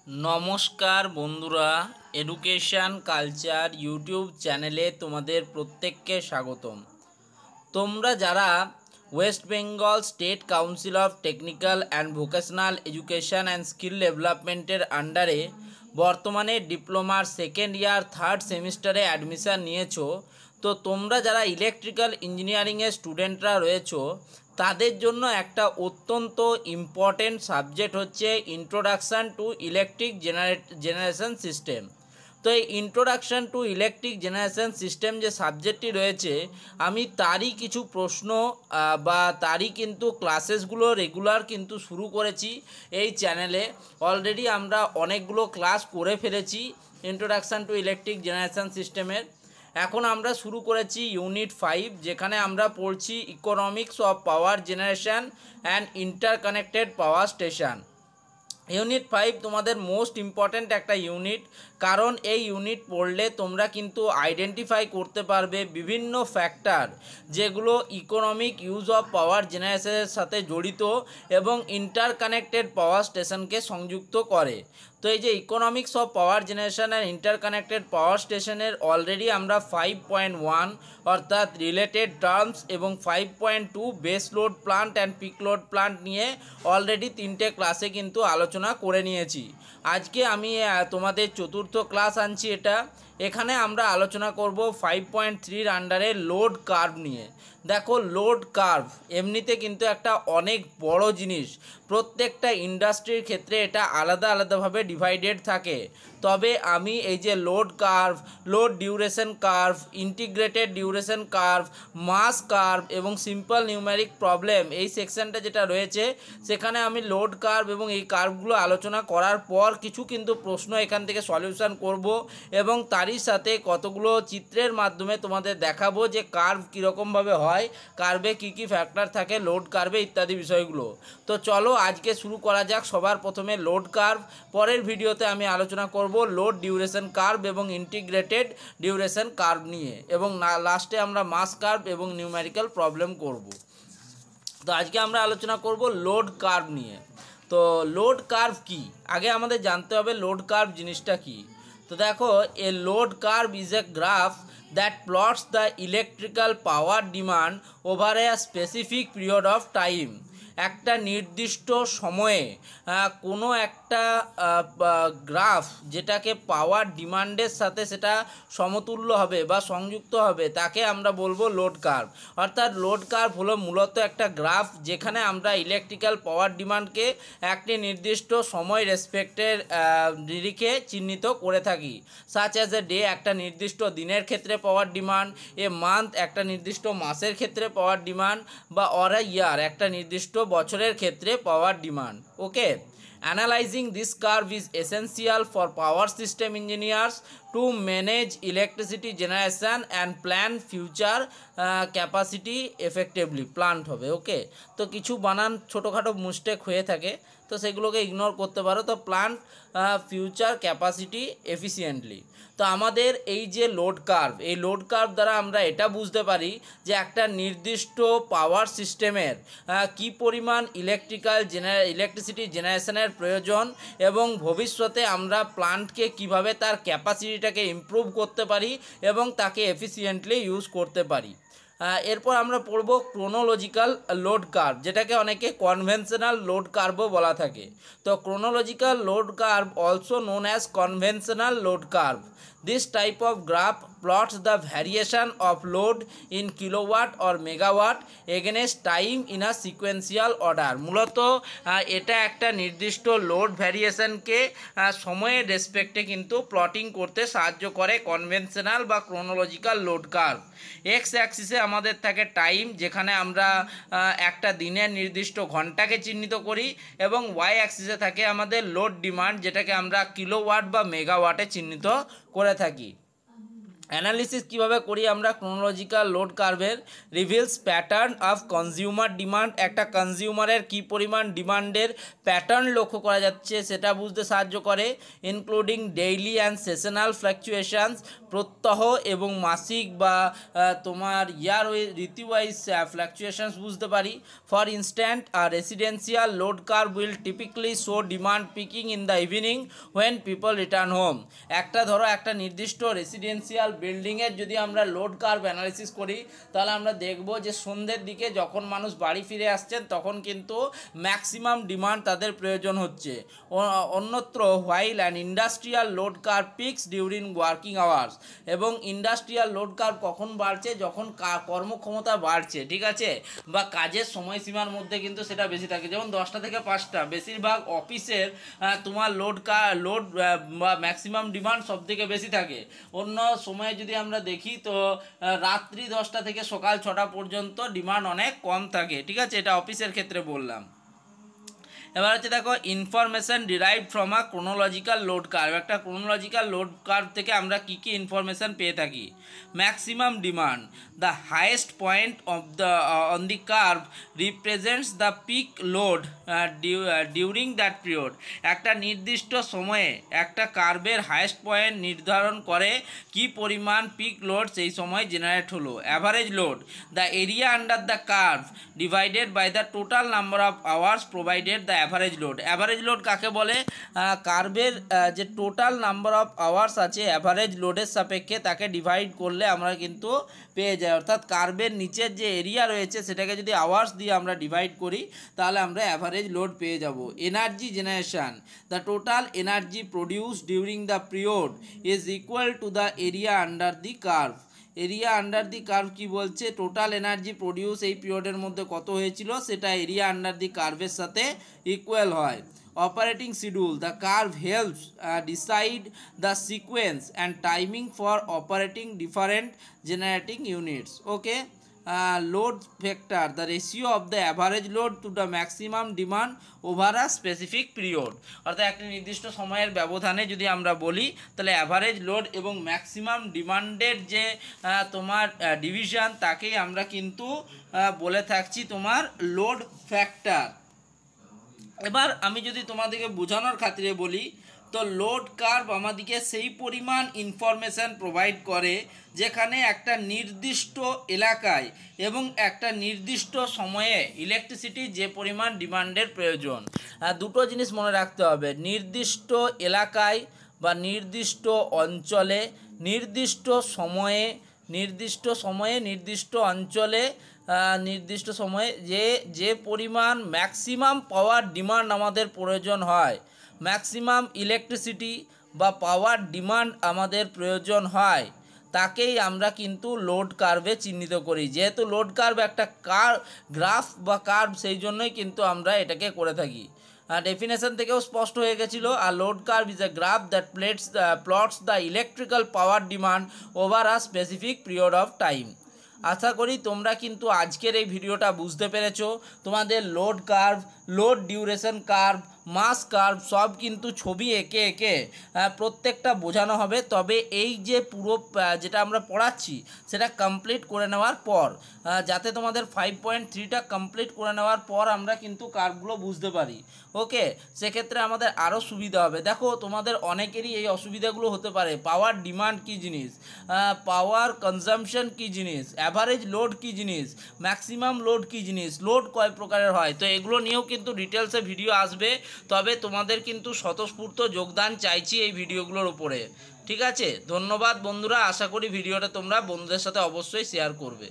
নমস্কার বন্ধুরা, education culture YouTube চ্যানেলে তোমাদের প্রত্যেককে স্বাগতম। তোমরা যারা West Bengal state council of technical and vocational education and skill ডেভেলপমেন্টের আন্ডারে বর্তমানে ডিপ্লোমার সেকেন্ড ইয়ার থার্ড সেমিস্টারে অ্যাডমিশান নিয়েছো, তো তোমরা যারা ইলেকট্রিক্যাল ইঞ্জিনিয়ারিংয়ের স্টুডেন্টরা রয়েছো তাদের জন্য একটা অত্যন্ত ইম্পর্টেন্ট সাবজেক্ট হচ্ছে introduction to electric generation system. তো এই introduction to electric generation system যে সাবজেক্টটি রয়েছে, আমি তারই কিছু প্রশ্ন বা তারই কিন্তু ক্লাসেসগুলো রেগুলার কিন্তু শুরু করেছি এই চ্যানেলে। অলরেডি আমরা অনেকগুলো ক্লাস করে ফেলেছি ইন্ট্রোডাকশান টু ইলেকট্রিক জেনারেশন সিস্টেমের। এখন আমরা শুরু করেছি ইউনিট 5, যেখানে আমরা পড়ছি economics of power generation and interconnected power station. Unit 5 তোমাদের মোস্ট ইম্পর্ট্যান্ট একটা ইউনিট, কারণ এই ইউনিট পড়লে তোমরা কিন্তু আইডেন্টিফাই করতে পারবে বিভিন্ন ফ্যাক্টর যেগুলো ইকোনমিক ইউজ অফ পাওয়ার জেনারেশনের সাথে জড়িত এবং ইন্টারকানেক্টেড পাওয়ার স্টেশনকে সংযুক্ত করে। তো এই যে economics of power generation and interconnected power স্টেশনের অলরেডি আমরা 5.1 অর্থাৎ রিলেটেড টার্মস এবং 5.2 base load plant and peak load plant নিয়ে অলরেডি 3টে ক্লাসে কিন্তু আলোচনা করে নিয়েছি। আজকে আমি তোমাদের চতুর্থ ক্লাস আনছি। এখানে আমরা আলোচনা করব 5.3 আন্ডারে লোড কার্ভ নিয়ে। দেখো, লোড কার্ভ এমনিতে কিন্তু একটা অনেক বড় জিনিস। প্রত্যেকটা ইন্ডাস্ট্রির ক্ষেত্রে এটা আলাদা আলাদাভাবে ডিভাইডেড থাকে, তবে আমি এই যে load curve, load duration curve, integrated duration curve, mass curve এবং সিম্পল নিউমেরিক প্রবলেম, এই সেকশনটা যেটা রয়েছে সেখানে আমি লোড কার্ভ এবং এই কার্ভগুলো আলোচনা করার পর কিছু কিন্তু প্রশ্ন এখান থেকে সলিউশন করব এবং তারই সাথে কতগুলো চিত্রের মাধ্যমে তোমাদের দেখাবো যে কার্ভ কীরকমভাবে হয়, কার্ভে কী কী ফ্যাক্টর থাকে লোড কার্ভে ইত্যাদি বিষয়গুলো। তো চলো আজকে শুরু করা যাক। সবার প্রথমে লোড কার্ভ, পরের ভিডিওতে আমি আলোচনা করব লোড ডিউরেশন কার্ভ এবং ইন্টিগ্রেটেড ডিউরেশন কার্ভ নিয়ে, এবং লাস্টে আমরা মাস কার্ভ এবং নিউমেরিক্যাল প্রবলেম করব। তো আজকে আমরা আলোচনা করব লোড কার্ভ নিয়ে। তো লোড কার্ভ কি, আগে আমাদের জানতে হবে লোড কার্ভ জিনিসটা কি। তো দেখো, a load curve is a graph that plots the electrical power demand over a specific period of time. একটা নির্দিষ্ট সময়ে কোনো একটা গ্রাফ যেটাকে পাওয়ার ডিমান্ডের সাথে সেটা সমতুল্য হবে বা সংযুক্ত হবে, তাকে আমরা বলবো লোড কার্ভ। অর্থাৎ লোড কার্ভ হলো মূলত একটা গ্রাফ যেখানে আমরা ইলেকট্রিক্যাল পাওয়ার ডিমান্ডকে একটি নির্দিষ্ট সময় রেসপেক্টের নিরিখে চিহ্নিত করে থাকি। সাচ অ্যাজ এ ডে, একটা নির্দিষ্ট দিনের ক্ষেত্রে পাওয়ার ডিমান্ড, এ মান্থ একটা নির্দিষ্ট মাসের ক্ষেত্রে পাওয়ার ডিমান্ড, বা অর এ ইয়ার একটা নির্দিষ্ট বছরের ক্ষেত্রে power demand. Okay, analyzing this curve is essential for power system engineers to manage electricity generation and plan future capacity effectively plant হবে। ওকে, তো কিছু বানান ছোটোখাটো মিস্টেক হয়ে থাকে, তো সেগুলোকে ইগনোর করতে পারো। তো প্ল্যান্ট ফিউচার ক্যাপাসিটি এফিসিয়েন্টলি। তো আমাদের এই যে লোড কার্ভ, এই লোড কার্ভ দ্বারা আমরা এটা বুঝতে পারি যে একটা নির্দিষ্ট পাওয়ার সিস্টেমের কি পরিমাণ ইলেকট্রিসিটি জেনারেশনের প্রয়োজন এবং ভবিষ্যতে আমরা প্লান্টকে কিভাবে তার ক্যাপাসিটিটাকে ইমপ্রুভ করতে পারি এবং তাকে এফিসিয়েন্টলি ইউজ করতে পারি। এরপর আমরা পড়ব ক্রোনোলজিক্যাল লোড কার্ভ, যেটাকে অনেকে কনভেনশনাল লোড কার্ভও বলা থাকে। তো chronological load curve also known as conventional load curve. This type of graph plots the variation of load in kilowatt or megawatt against time in a sequential order. মূলত এটা একটা নির্দিষ্ট load ভ্যারিয়েশনকে সময়ের রেসপেক্টে কিন্তু plotting করতে সাহায্য করে কনভেনশনাল বা ক্রোনোলজিক্যাল লোড কার্ভ। এক্স অ্যাক্সিসে আমাদের থাকে টাইম, যেখানে আমরা একটা দিনের নির্দিষ্ট ঘন্টাকে চিহ্নিত করি, এবং ওয়াই অ্যাক্সিসে থাকে আমাদের লোড ডিমান্ড, যেটাকে আমরা কিলোওয়াট বা মেগাওয়াটে চিহ্নিত করে থাকি। অ্যানালিসিস কীভাবে করি আমরা ক্রোনোলজিক্যাল লোড কার্ভের, reveals pattern of consumer demand, একটা কনজিউমারের কী পরিমাণ ডিমান্ডের প্যাটার্ন লক্ষ্য করা যাচ্ছে সেটা বুঝতে সাহায্য করে, ইনক্লুডিং ডেইলি অ্যান্ড সেশনাল ফ্ল্যাকচুয়েশনস, প্রত্যহ এবং মাসিক বা তোমার ইয়ার ঋতুওয়াইজ ফ্ল্যাকচুয়েশনস বুঝতে পারি। For instance residential load curve will typically show demand peaking in the evening when people return home. একটা ধরো একটা নির্দিষ্ট রেসিডেন্সিয়াল বিল্ডিংয়ের যদি আমরা লোড কার্ভ অ্যানালিসিস করি তাহলে আমরা দেখব যে সন্ধ্যের দিকে যখন মানুষ বাড়ি ফিরে আসছেন তখন কিন্তু ম্যাক্সিমাম ডিমান্ড তাদের প্রয়োজন হচ্ছে। অন্যত্র while and industrial load curve peaks during working hours, এবং ইন্ডাস্ট্রিয়াল লোড কার্ভ কখন বাড়ছে, যখন কর্মক্ষমতা বাড়ছে, ঠিক আছে, বা কাজের সময়সীমার মধ্যে কিন্তু সেটা বেশি থাকে। যেমন 10টা থেকে 5টা বেশিরভাগ অফিসের তোমার লোড বা ম্যাক্সিমাম ডিমান্ড সব থেকে বেশি থাকে। অন্য সময়ে যদি আমরা দেখি তো রাত্রি 10টা থেকে সকাল 6টা পর্যন্ত ডিমান্ড অনেক কম থাকে, ঠিক আছে, এটা অফিসের ক্ষেত্রে বললাম। এবার হচ্ছে দেখো information derive from a chronological load curve. একটা ক্রোনোলজিক্যাল লোড কার্ভ থেকে আমরা কী কী ইনফরমেশান পেয়ে থাকি? Maximum demand, the highest point of the on the curve represents the peak load during that period. একটা নির্দিষ্ট সময়ে একটা কার্ভের হাইয়েস্ট পয়েন্ট নির্ধারণ করে কি পরিমাণ পিক লোড সেই সময় জেনারেট হলো। Average load, the area under the curve divided by the total number of hours provided the average load. Average load কাকে বলে? কার্ভের যে টোটাল নাম্বার অফ আওয়ার্স আছে অ্যাভারেজ লোডের সাপেক্ষে তাকে ডিভাইড করলে আমরা কিন্তু পেয়ে যাই। অর্থাৎ কার্ভের নিচের যে এরিয়া রয়েছে সেটাকে যদি আওয়ার্স দিয়ে আমরা ডিভাইড করি তাহলে আমরা অ্যাভারেজ লোড পেয়ে যাব। Energy generation, the total energy produce during the period is equal to the area under the curve. Area under the curve কী বলছে? টোটাল এনার্জি প্রডিউস এই পিরিয়ডের মধ্যে কত হয়েছিল সেটা এরিয়া আন্ডার দি কার্ভের সাথে ইকুয়াল হয়। Operating schedule, the curve helps decide the sequence and timing for operating different generating units. Okay. Load factor, the ratio of the average load to the maximum demand over a specific period. অর্থাৎ একটা নির্দিষ্ট সময়ের ব্যবধানে যদি আমরা বলি তাহলে average load এবং ম্যাক্সিমাম ডিমান্ডের যে তোমার ডিভিশন তাকেই আমরা কিন্তু বলে থাকছি তোমার লোড ফ্যাক্টর। এবার আমি যদি তোমাদেরকে বোঝানোর খাতিরে বলি তো লোড কার্ভ আমাদেরকে সেই পরিমাণ ইনফরমেশান প্রোভাইড করে যেখানে একটা নির্দিষ্ট এলাকায় এবং একটা নির্দিষ্ট সময়ে ইলেকট্রিসিটির যে পরিমাণ ডিমান্ডের প্রয়োজন। দুটো জিনিস মনে রাখতে হবে, নির্দিষ্ট এলাকায় বা নির্দিষ্ট অঞ্চলে নির্দিষ্ট সময়ে নির্দিষ্ট অঞ্চলে নির্দিষ্ট সময়ে যে পরিমাণ ম্যাক্সিমাম পাওয়ার ডিমান্ড আমাদের প্রয়োজন হয়, ম্যাক্সিমাম ইলেকট্রিসিটি বা পাওয়ার ডিমান্ড আমাদের প্রয়োজন হয় তাকেই আমরা কিন্তু লোড কার্ভে চিহ্নিত করি। যেহেতু লোড কার্ভ একটা গ্রাফ বা কার্ভ সেই জন্যই কিন্তু আমরা এটাকে করে থাকি। ডেফিনেশন থেকেও স্পষ্ট হয়ে গেছিলো। আর load curve is a graph that plots the electrical power demand over a specific period of time. আশা করি তোমরা কিন্তু আজকের এই ভিডিওটা বুঝতে পেরেছো। তোমাদের load curve, load duration curve, mass curve সব কিন্তু ছবি এঁকে এঁকে প্রত্যেকটা বোঝানো হবে। তবে এই যে পুরো যেটা আমরা পড়াচ্ছি সেটা কমপ্লিট করে নেওয়ার পর, যাতে তোমাদের 5.3টা কমপ্লিট করে নেওয়ার পর আমরা কিন্তু কার্ভগুলো বুঝতে পারি। ওকে, সেক্ষেত্রে আমাদের আরও সুবিধা হবে। দেখো তোমাদের অনেকেরই এই অসুবিধাগুলো হতে পারে, পাওয়ার ডিমান্ড কী জিনিস, পাওয়ার কনজামশন কী জিনিস, অ্যাভারেজ লোড কী জিনিস, ম্যাক্সিমাম লোড কী জিনিস, লোড কয় প্রকারের হয়, তো এগুলো নিয়েও কিন্তু ডিটেলসে ভিডিও আসবে। তবে তোমাদের কিন্তু স্বতঃস্ফূর্ত যোগদান চাইছি এই ভিডিওগুলোর উপরে। ঠিক আছে, ধন্যবাদ বন্ধুরা। আশা করি ভিডিওটা তোমরা বন্ধুদের সাথে অবশ্যই শেয়ার করবে।